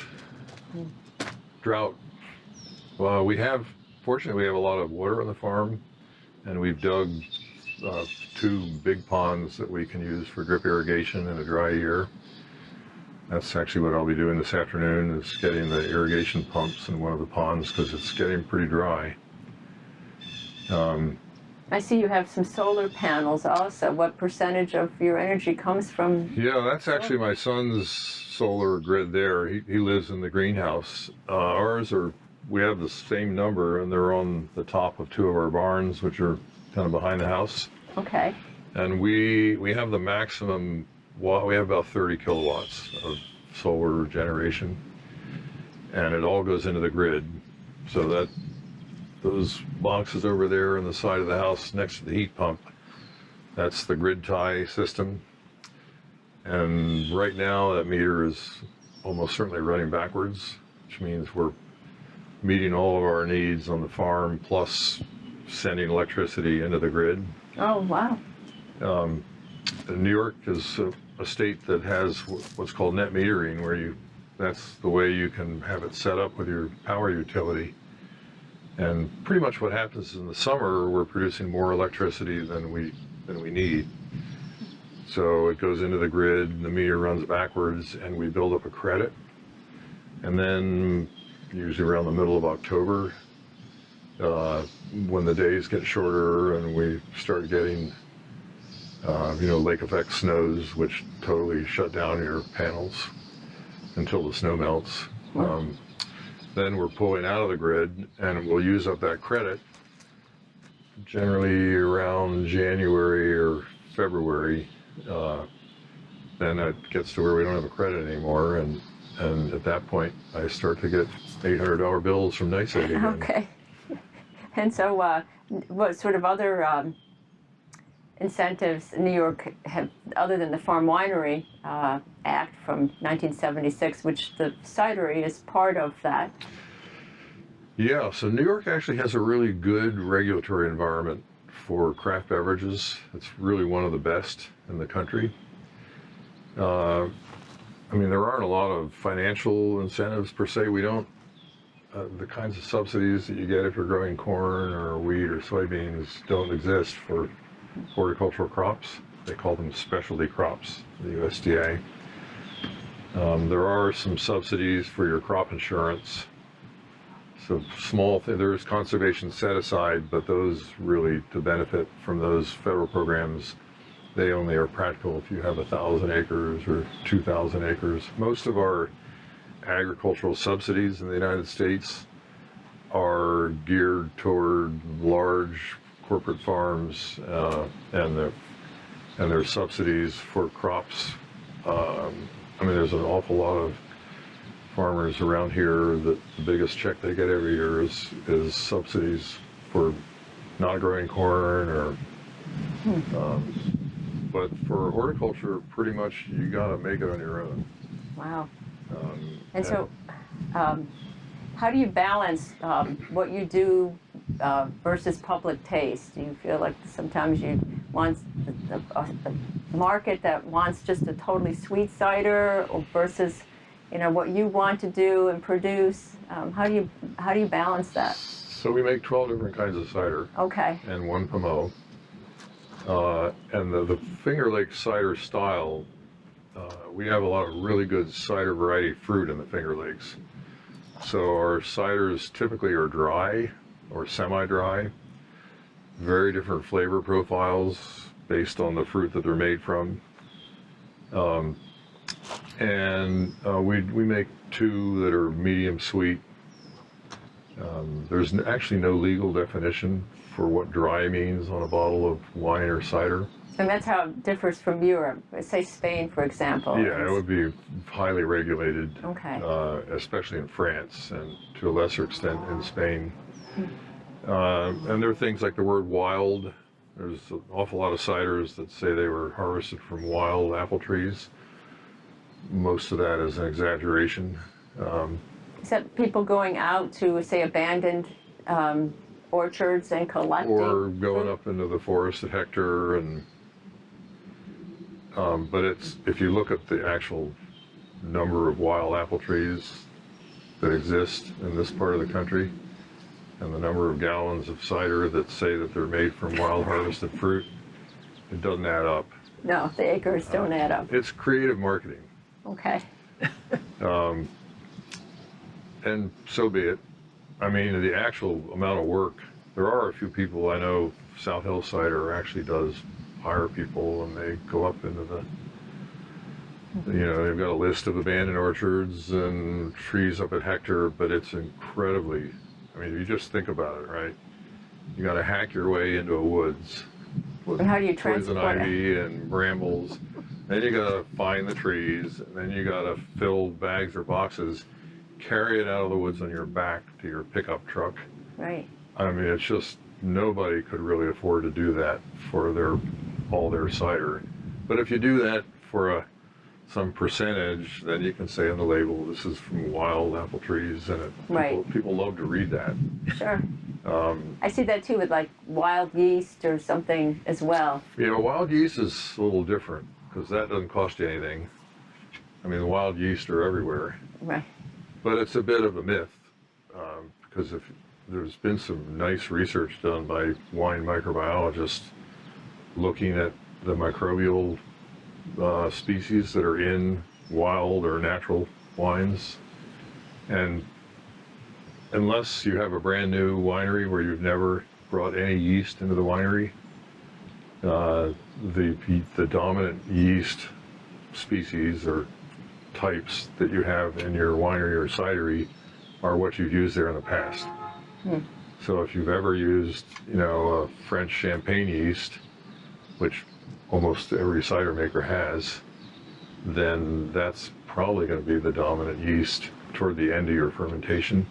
drought. Well, fortunately we have a lot of water on the farm, and we've dug 2 big ponds that we can use for drip irrigation in a dry year. That's actually what I'll be doing this afternoon, is getting the irrigation pumps in one of the ponds because it's getting pretty dry. I see you have some solar panels also. What percentage of your energy comes from? Yeah, that's actually my son's solar grid there. He lives in the greenhouse. We have the same number, and they're on the top of 2 of our barns, which are kind of behind the house. Okay. And we have the maximum, we have about 30 kilowatts of solar generation, and it all goes into the grid. So that those boxes over there on the side of the house next to the heat pump, that's the grid tie system. And right now that meter is almost certainly running backwards, which means we're meeting all of our needs on the farm, plus sending electricity into the grid. Oh, wow. New York is a state that has what's called net metering, where that's the way you can have it set up with your power utility. And pretty much what happens in the summer, we're producing more electricity than we need. So it goes into the grid, and the meter runs backwards, and we build up a credit. And then usually around the middle of October, when the days get shorter and we start getting lake effect snows, which totally shut down your panels until the snow melts. Then we're pulling out of the grid, and we'll use up that credit generally around January or February. Then it gets to where we don't have a credit anymore, and at that point I start to get $800 bills from NYSEG again. Okay. And so what sort of other incentives New York have, other than the Farm Winery Act from 1976, which the cidery is part of that? Yeah, so New York actually has a really good regulatory environment for craft beverages. It's really one of the best in the country. There aren't a lot of financial incentives per se. We don't, the kinds of subsidies that you get if you're growing corn or wheat or soybeans don't exist for horticultural crops. They call them specialty crops, the USDA. There are some subsidies for your crop insurance. So there's conservation set aside, but those really, to benefit from those federal programs, they only are practical if you have 1,000 acres or 2,000 acres. Most of our agricultural subsidies in the United States are geared toward large corporate farms and their subsidies for crops. There's an awful lot of farmers around here that the biggest check they get every year is subsidies for not growing corn or but for horticulture, pretty much you gotta make it on your own. Wow. And so how do you balance what you do versus public taste? Do you feel like sometimes you want the market that wants just a totally sweet cider, or versus what you want to do and produce? How do you balance that? So we make 12 different kinds of cider. Okay. And one Pommeau. And the Finger Lake cider style, we have a lot of really good cider variety fruit in the Finger Lakes. So our ciders typically are dry or semi-dry, very different flavor profiles based on the fruit that they're made from. We make two that are medium sweet. There's actually no legal definition for what dry means on a bottle of wine or cider. And that's how it differs from Europe. Say Spain, for example. Yeah, it would be highly regulated, okay. Especially in France and to a lesser extent in Spain. And there are things like the word wild. There's an awful lot of ciders that say they were harvested from wild apple trees. Most of that is an exaggeration. Is that people going out to, say, abandoned orchards and collecting? Or going up into the forest at Hector, and but if you look at the actual number of wild apple trees that exist in this part of the country, and the number of gallons of cider that say that they're made from wild harvested fruit, it doesn't add up. No, the acres don't add up. It's creative marketing. Okay. And so be it. The actual amount of work, there are a few people I know, South Hill Cider actually does hire people, and they go up into they've got a list of abandoned orchards and trees up at Hector, but it's incredibly, if you just think about it, right? You got to hack your way into a woods with and how do you poison transport ivy and brambles. Then you got to find the trees, and then you got to fill bags or boxes, carry it out of the woods on your back to your pickup truck. Right. It's just, nobody could really afford to do that for all their cider. But if you do that for a some percentage, then you can say on the label, this is from wild apple trees, and Right. people love to read that. Sure. I see that too with like wild yeast or something as well. Yeah, wild yeast is a little different because that doesn't cost you anything. I mean, the wild yeast are everywhere, Right. but it's a bit of a myth because if there's been some nice research done by wine microbiologists looking at the microbial species that are in wild or natural wines, and unless you have a brand new winery where you've never brought any yeast into the winery, the dominant yeast species or types that you have in your winery or cidery are what you've used there in the past. So if you've ever used, a French champagne yeast, which almost every cider maker has, then that's probably going to be the dominant yeast toward the end of your fermentation.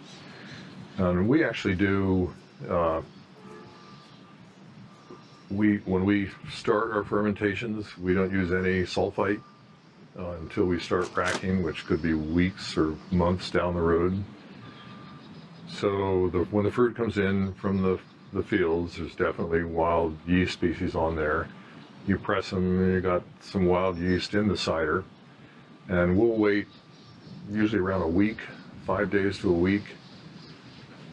And we actually do, when we start our fermentations, we don't use any sulfite until we start cracking, which could be weeks or months down the road. So when the fruit comes in from the fields, there's definitely wild yeast species on there. You press them, and you got some wild yeast in the cider, and we'll wait usually around a week, 5 days to a week,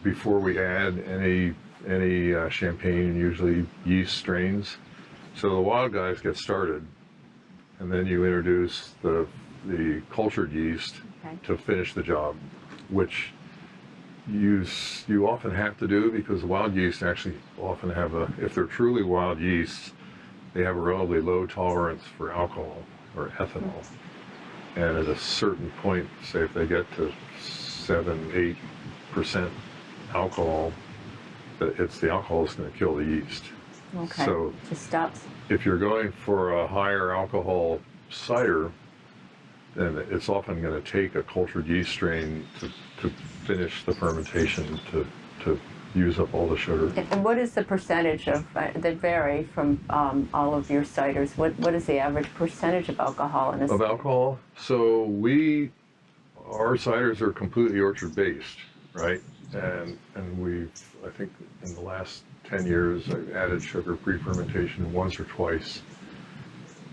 before we add any champagne, usually yeast strains. So the wild guys get started, and then you introduce the cultured yeast to finish the job, which you often have to do because wild yeast actually often have if they're truly wild yeasts, they have a relatively low tolerance for alcohol or ethanol. And at a certain point, say if they get to 7-8% alcohol, the alcohol is going to kill the yeast. Okay. So it just stops. if you're going for a higher alcohol cider, then it's often going to take a cultured yeast strain to finish the fermentation to use up all the sugar. And what is the percentage of that vary from all of your ciders? What is the average percentage of alcohol in a Of alcohol? So our ciders are completely orchard based, right? And I think in the last 10 years, I've added sugar pre-fermentation once or twice.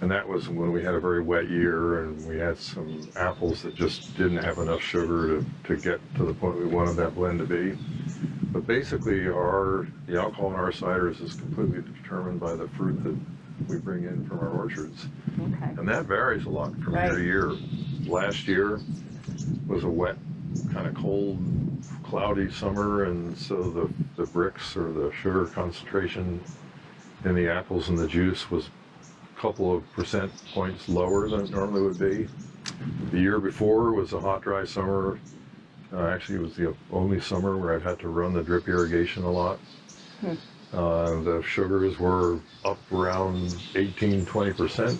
And that was when we had a very wet year and we had some apples that just didn't have enough sugar to get to the point we wanted that blend to be. But basically, the alcohol in our ciders is completely determined by the fruit that we bring in from our orchards. Okay. And that varies a lot from year to year. Last year was a wet, kind of cold, cloudy summer, and so the bricks or the sugar concentration in the apples and the juice was a couple of percent points lower than it normally would be. The year before was a hot, dry summer. Actually, it was the only summer where I've had to run the drip irrigation a lot. The sugars were up around 18-20%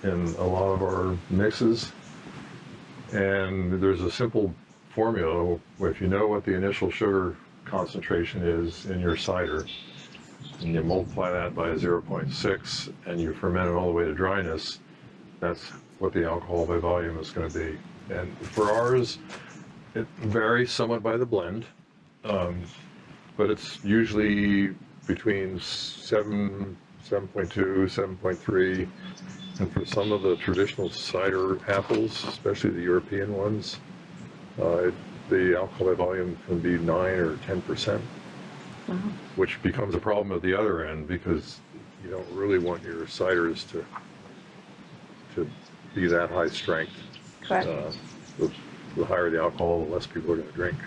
in a lot of our mixes. And there's a simple formula. If you know what the initial sugar concentration is in your cider, and you multiply that by 0.6 and you ferment it all the way to dryness, that's what the alcohol by volume is going to be. And for ours, it varies somewhat by the blend, but it's usually between 7.2, 7.3, and for some of the traditional cider apples, especially the European ones, the alcohol by volume can be 9 or 10%, which becomes a problem at the other end because you don't really want your ciders to be that high strength. Correct. The higher the alcohol, the less people are going to drink.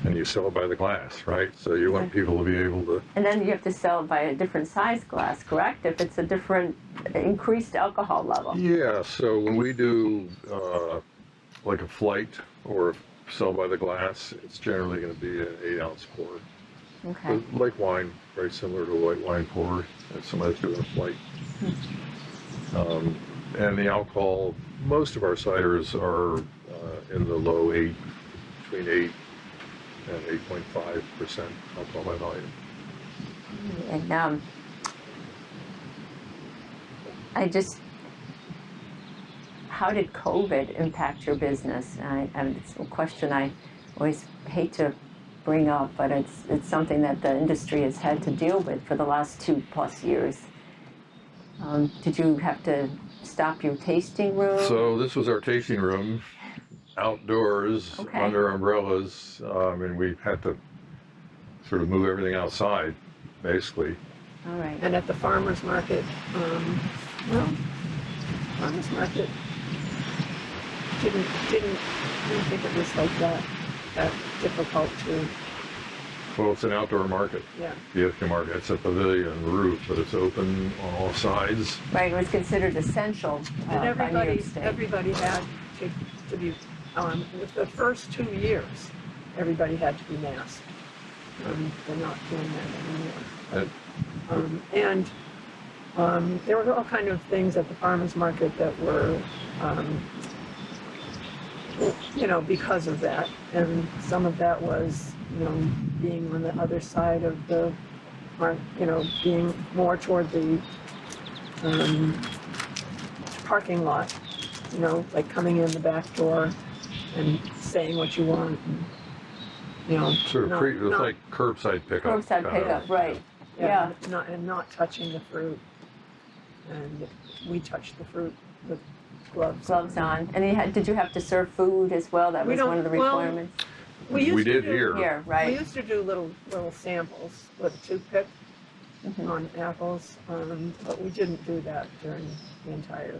And you sell it by the glass, right? So you want people to be able to... And then you have to sell it by a different size glass, correct? If it's a different increased alcohol level. Yeah, so when we do like a flight or sell by the glass, it's generally going to be an 8-ounce pour. Okay. But like wine, very similar to a white wine pour if somebody's doing a flight. And the alcohol, most of our ciders are in the low 8, between 8 and 8.5% alcohol by volume. And how did COVID impact your business? And it's a question I always hate to bring up, but it's something that the industry has had to deal with for the last 2+ years. Did you have to stop your tasting room? So this was our tasting room, outdoors, Okay. under umbrellas, and we had to sort of move everything outside, basically. All right. And at the farmer's market, well, farmer's market didn't think it was like that difficult to, Well, it's an outdoor market, yeah. the Ithaca market. It's a pavilion roof, but it's open on all sides. Right, it was considered essential And by New York State. everybody had to be, with the first 2 years, everybody had to be masked. They're not doing that anymore. And There were all kind of things at the farmer's market that were, because of that. And some of that was, being on the other side of the, being more toward the parking lot, like coming in the back door and saying what you want. And, sort of it was like curbside pickup. Curbside pickup, right. Yeah. Not touching the fruit. And we touched the fruit with gloves. Gloves on. And did you have to serve food as well? That We was don't- one of the well, requirements? We did here. Here, We right. used to do little samples with a toothpick on apples, but we didn't do that during the entire.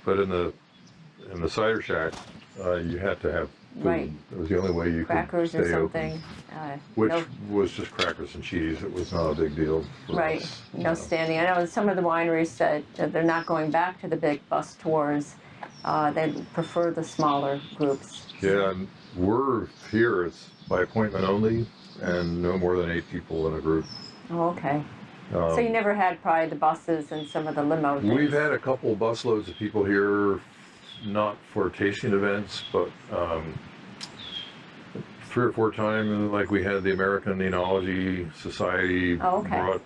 But in the cider shack, you had to have food. Right. It was the only way you Crackers could or stay something. open. Which No, was just crackers and cheese. It was not a big deal for right. us. No standing. I know some of the wineries said that they're not going back to the big bus tours. They prefer the smaller groups. Yeah, and we're here, it's by appointment only, and no more than 8 people in a group. Oh, okay. So you never had probably the buses and some of the limo things? We've had a couple busloads of people here, not for tasting events, but 3 or 4 times, like we had the American Enology Society brought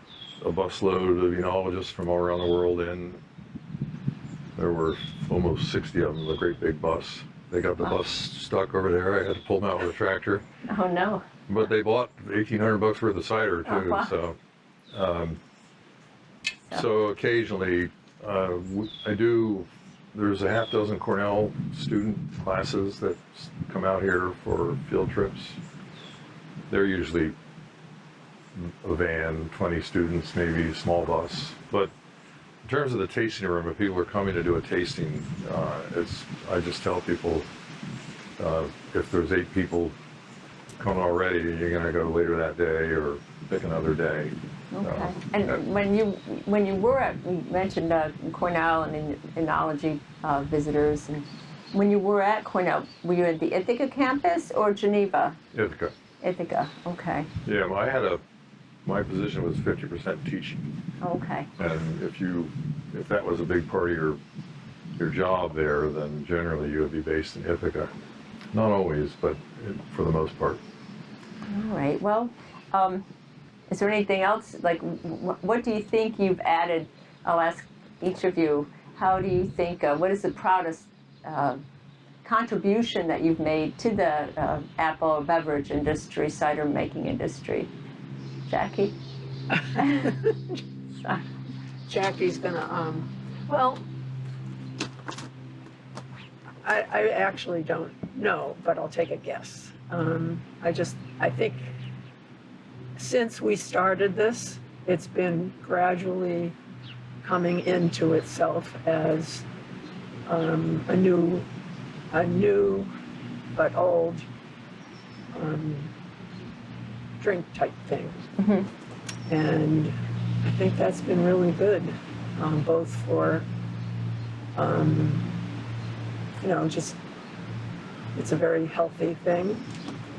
a busload of enologists from all around the world in. There were almost 60 of them, a great big bus. They got the bus stuck over there. I had to pull them out with a tractor. Oh, no. But they bought $1,800 worth of cider too. Wow. So occasionally I do. There's a half dozen Cornell student classes that come out here for field trips. They're usually a van, 20 students, maybe a small bus. But in terms of the tasting room, if people are coming to do a tasting, I just tell people if there's 8 people coming already, you're going to go later that day or pick another day. Okay. And when you were at, you mentioned Cornell and enology visitors, and when you were at Cornell, were you at the Ithaca campus or Geneva? Ithaca. Ithaca, okay. Yeah, well, my position was 50% teaching. Okay. And if that was a big part of your job there, then generally you would be based in Ithaca. Not always, but for the most part. All right. Well, is there anything else? Like, what do you think you've added? I'll ask each of you. How do you think? What is the proudest contribution that you've made to the apple beverage industry, cider making industry? Jackie. Jackie's gonna, well, I actually don't know, but I'll take a guess. I think since we started this, it's been gradually coming into itself as a new but old drink type thing. Mm-hmm. And I think that's been really good, both for, just, it's a very healthy thing,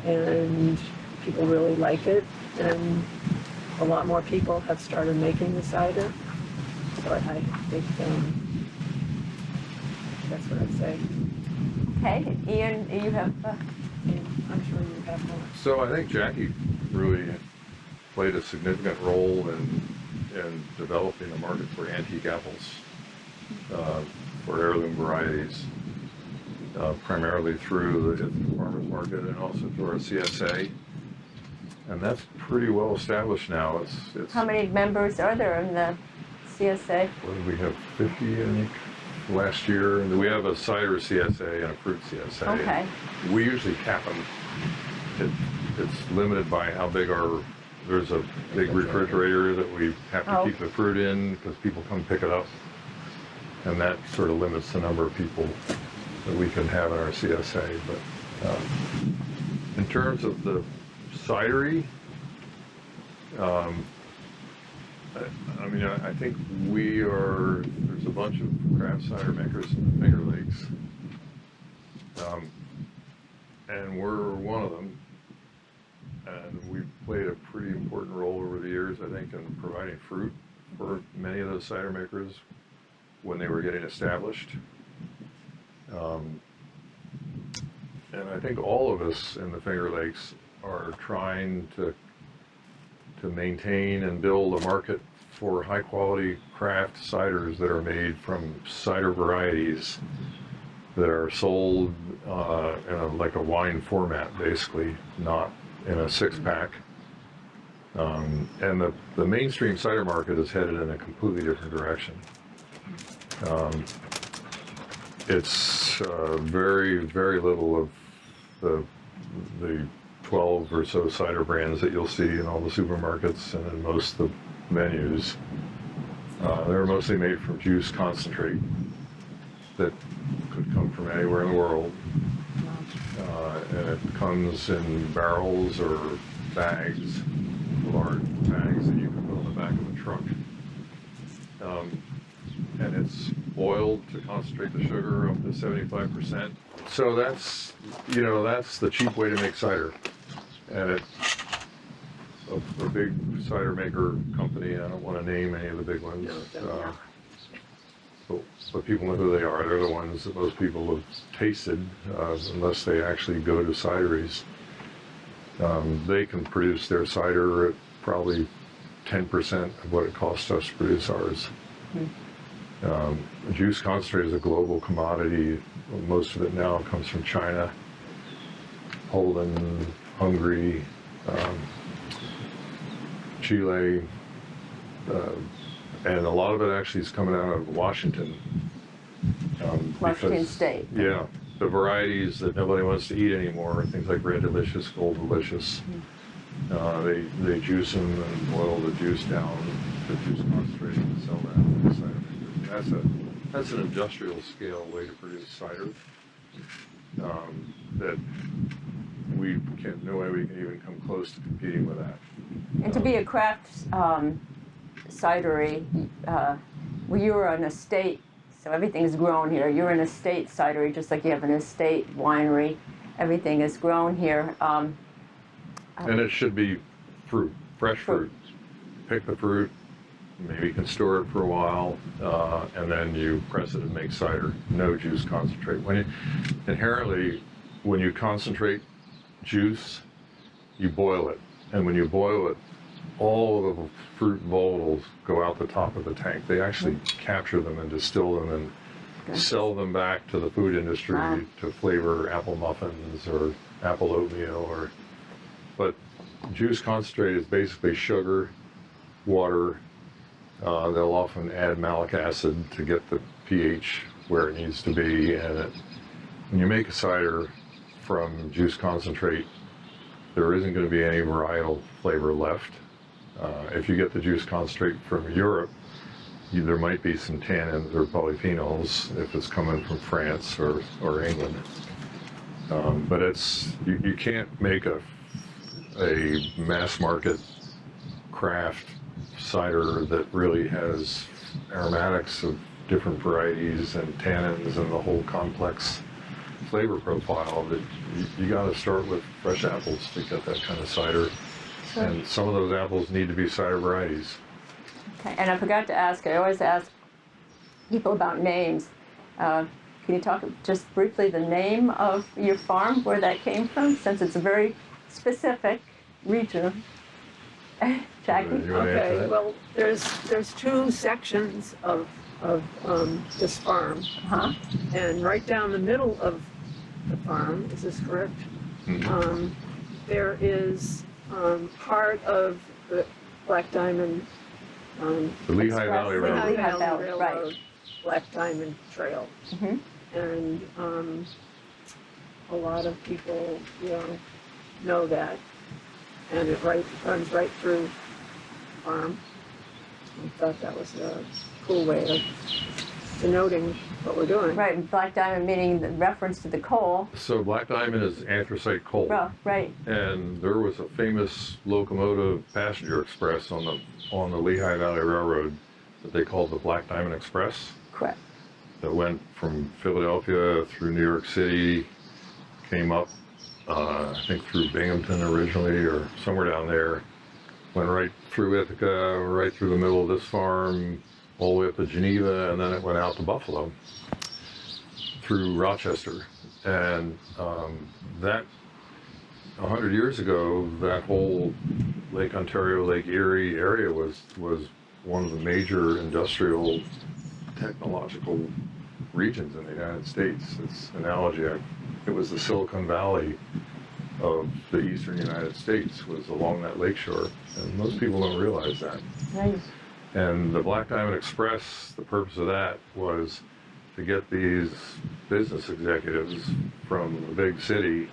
and people really like it, and a lot more people have started making the cider. So I think that's what I'd say. Okay, Ian, you have. I'm sure you have more. So I think Jackie really played a significant role in developing a market for antique apples, for heirloom varieties. primarily through the farmers market and also through our CSA. And that's pretty well established now. It's How many members are there in the CSA? what did we have, 50, I think, last year? And we have a cider CSA and a fruit CSA. Okay. We usually cap them. It's limited by how big there's a big refrigerator that we have to keep the fruit in because people come pick it up. And that sort of limits the number of people that we can have in our CSA. But in terms of the cidery, I think there's a bunch of craft cider makers in the Finger Lakes. And we're one of them. And we've played a pretty important role over the years, I think, in providing fruit for many of those cider makers when they were getting established. And I think all of us in the Finger Lakes are trying to maintain and build a market for high quality craft ciders that are made from cider varieties that are sold like a wine format, basically, not in a 6-pack. And the mainstream cider market is headed in a completely different direction. It's very, very little of the 12 or so cider brands that you'll see in all the supermarkets and in most of the menus. They're mostly made from juice concentrate that could come from anywhere in the world. And it comes in barrels or bags, large bags that you can put on the back of a truck. And it's boiled to concentrate the sugar up to 75%. So that's the cheap way to make cider. And a big cider maker company, I don't want to name any of the big ones, but people know who they are. They're the ones that most people have tasted, unless they actually go to cideries. They can produce their cider at probably 10% of what it costs us to produce ours. Juice concentrate is a global commodity. Most of it now comes from China, Poland, Hungary, Chile, and a lot of it actually is coming out of Washington. Washington State. Yeah, the varieties that nobody wants to eat anymore, things like Red Delicious, Gold Delicious. They juice them and boil the juice down to juice concentrate and sell that to the cider makers. That's an industrial scale way to produce cider that no way we can even come close to competing with that. And to be a craft cidery, well, you were an estate, so everything is grown here. You're an estate cidery, just like you have an estate winery. Everything is grown here. And it should be fruit, fresh fruit. Pick the fruit, maybe you can store it for a while, and then you press it and make cider. No juice concentrate. Inherently, when you concentrate juice, you boil it. And when you boil it, all of the fruit volatiles go out the top of the tank. They actually capture them and distill them and sell them back to the food industry to flavor apple muffins or apple oatmeal. But juice concentrate is basically sugar, water. They'll often add malic acid to get the pH where it needs to be. And when you make a cider from juice concentrate, there isn't going to be any varietal flavor left. If you get the juice concentrate from Europe, there might be some tannins or polyphenols if it's coming from France or England. But you can't make a mass market craft cider that really has aromatics of different varieties and tannins and the whole complex flavor profile that you got to start with fresh apples to get that kind of cider. Sure. And some of those apples need to be cider varieties. Okay, and I forgot to ask, I always ask people about names. Can you talk just briefly the name of your farm, where that came from, since it's a very specific region? Jackie? Okay, well, there's two sections of this farm, and right down the middle of the farm. Is this correct? Mhm. There is part of the Black Diamond The Lehigh Express, Valley Lehigh Railroad. Valley. Railroad, right. Black Diamond Trail. Mhm. And a lot of people, know that. And it runs right through the farm. I thought that was a cool way of denoting what we're doing. Right, and Black Diamond meaning the reference to the coal. So Black Diamond is anthracite coal. Oh, right. And there was a famous locomotive passenger express on the Lehigh Valley Railroad that they called the Black Diamond Express Correct. that went from Philadelphia through New York City, came up, I think through Binghamton originally or somewhere down there, went right through Ithaca, right through the middle of this farm, all the way up to Geneva, and then it went out to Buffalo through Rochester. And that 100 years ago, that whole Lake Ontario, Lake Erie area was one of the major industrial, technological regions in the United States. It's an analogy. It was the Silicon Valley of the eastern United States, was along that lakeshore, and most people don't realize that. Right. And the Black Diamond Express, the purpose of that was to get these business executives from a big city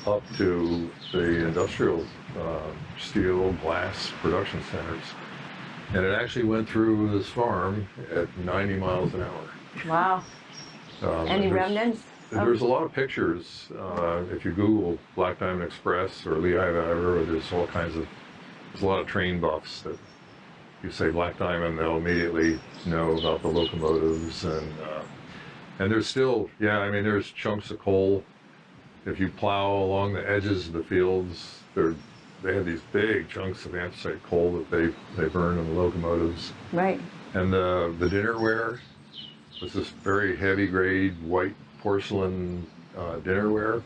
up to the industrial steel, glass production centers. And it actually went through this farm at 90 miles an hour. Wow. Any And remnants? there's a lot of pictures. If you Google Black Diamond Express or Lehigh Valley Railroad, there's a lot of train buffs that you say Black Diamond, they'll immediately know about the locomotives. And there's still, there's chunks of coal. If you plow along the edges of the fields, they have these big chunks of anthracite coal that they burn in the locomotives. Right. And the dinnerware was this very heavy grade white porcelain dinnerware.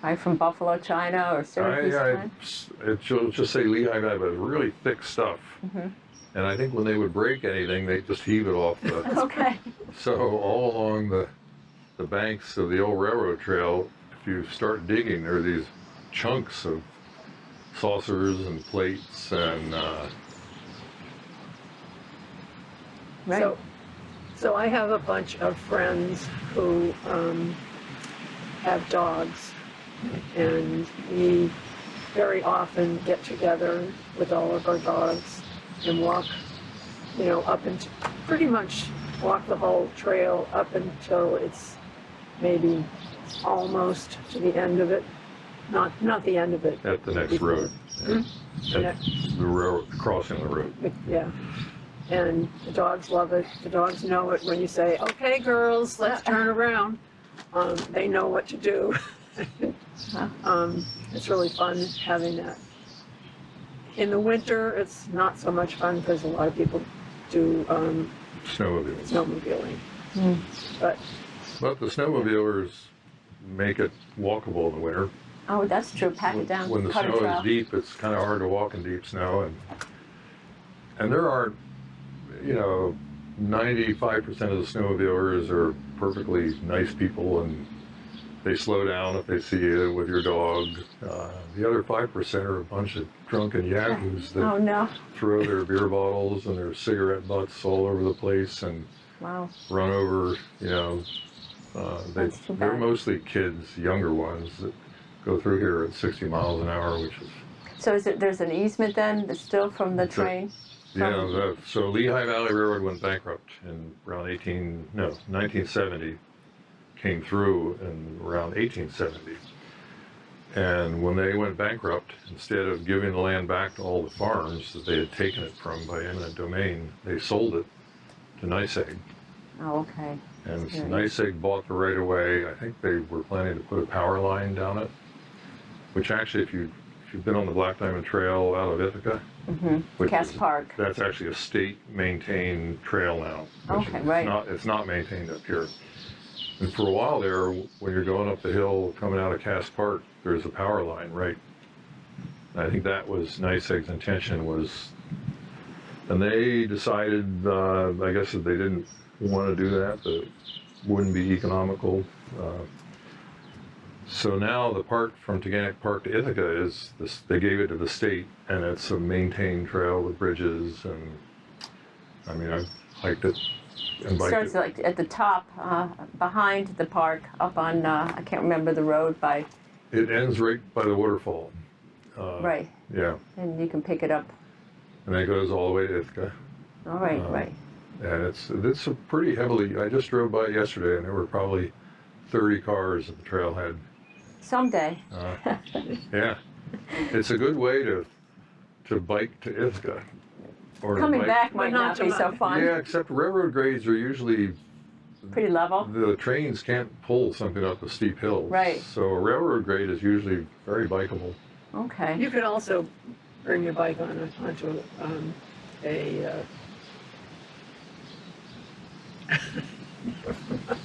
Right, from Buffalo, China, or Syracuse, China? It'll just say Lehigh Valley, but it's really thick stuff. Mm-hmm. And I think when they would break anything, they just heave it off the. Okay. So all along the banks of the old railroad trail, if you start digging, there are these chunks of saucers and plates and. Right. So I have a bunch of friends who have dogs, and we very often get together with all of our dogs and walk, up and pretty much walk the whole trail up until it's maybe almost to the end of it. Not the end of it. At the next road. Mm-hmm. At the railroad, crossing the road. Yeah. And the dogs love it. The dogs know it when you say, "Okay, girls, let's turn around." They know what to do. It's really fun having that. In the winter, it's not so much fun because a lot of people do snowmobiling. Mm. But the snowmobilers make it walkable in the winter. Oh, that's true. Pack it down. When the cut a snow trail. is deep, it's kind of hard to walk in deep snow, and there aren't, 95% of the snowmobilers are perfectly nice people, and they slow down if they see you with your dog. The other 5% are a bunch of drunken yahoos that Oh, no. throw their beer bottles and their cigarette butts all over the place and Wow. run over, That's too they're bad. mostly kids, younger ones that go through here at 60 miles an hour, which is, So there's an easement then, that's still from the train? so Lehigh Valley Railroad went bankrupt in around 1970, came through in around 1870. And when they went bankrupt, instead of giving the land back to all the farms that they had taken it from by eminent domain, they sold it to NYSEG. Oh, okay. And Very NYSEG bought the right of way. I think they were planning to put a power line down it, which actually, if you've been on the Black Diamond Trail out of Ithaca, which Cass is- Park. that's actually a state-maintained trail now. which Okay, is right. It's not maintained up here. And for a while there, when you're going up the hill coming out of Cass Park, there's a power line, right? And I think that was NYSEG's intention was, and they decided, I guess that they didn't want to do that it wouldn't be economical. So now the park from Teganic Park to Ithaca is this, they gave it to the state, and it's a maintained trail with bridges, and I mean, I've hiked it and It biked starts it. like at the top, behind the park, up on, I can't remember the road by, It ends right by the waterfall. right, Yeah, and you can pick it up. and then it goes all the way to Ithaca. All right, Uh, right. And it's a pretty heavily, I just drove by yesterday, and there were probably 30 cars at the trailhead. Someday. Yeah, it's a good way to bike to Ithaca. Or to Coming bike. back might But not not be to so mine. fun. Yeah, except railroad grades are usually, Pretty level. the trains can't pull something up the steep hills. Right. So a railroad grade is usually very bikeable. Okay. You could also bring your bike onto a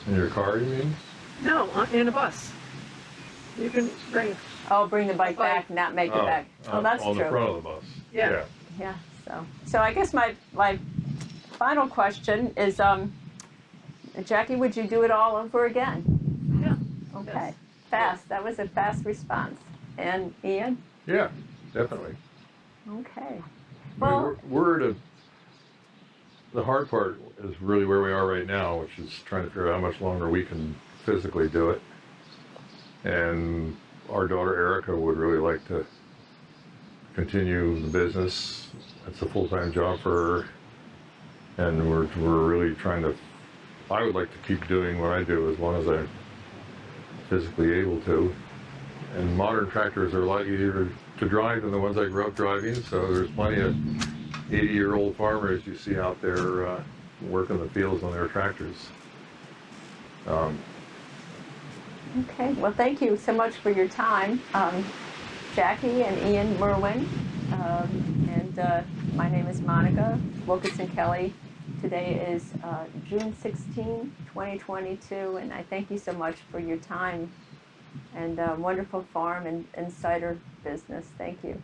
In your car, you mean? no, in a bus. You can bring, Oh, bring the bike Bike. back, not make it back. Oh, that's on true. the front of the bus. Yeah. Yeah. So I guess my final question is, Jackie, would you do it all over again? yeah. Okay. Yes. Fast. That was a fast response. And Ian? Yeah, definitely. Okay. I mean, Well, we're at the hard part is really where we are right now, which is trying to figure out how much longer we can physically do it. And our daughter Erica would really like to continue the business. It's a full-time job for her, and we're really trying to. I would like to keep doing what I do as long as I'm physically able to. And modern tractors are a lot easier to drive than the ones I grew up driving. So there's plenty of 80-year-old farmers you see out there working the fields on their tractors. okay. Well, thank you so much for your time, Jackie and Ian Merwin. And my name is Monica Wilkinson Kelly. Today is June 16, 2022, and I thank you so much for your time and wonderful farm and cider business. Thank you.